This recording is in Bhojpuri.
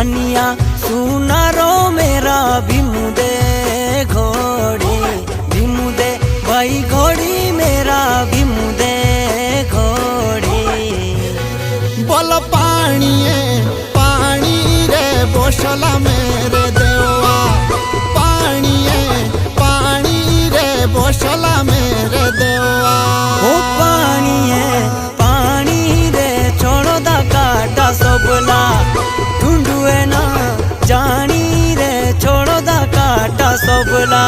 कानिया सुनारो मेरा भीमुदे घोड़ी भीमुदे भाई घोड़ी मेरा भीमुदे घोड़ी। बोल पानी रे बोशला मेरे देवा पानी रे बोशला मेरे देवा। ओ पानी रे छोड़ो दा काटा सबला ढूंढुए ना जानी रे छोड़ो दा काटा सबला।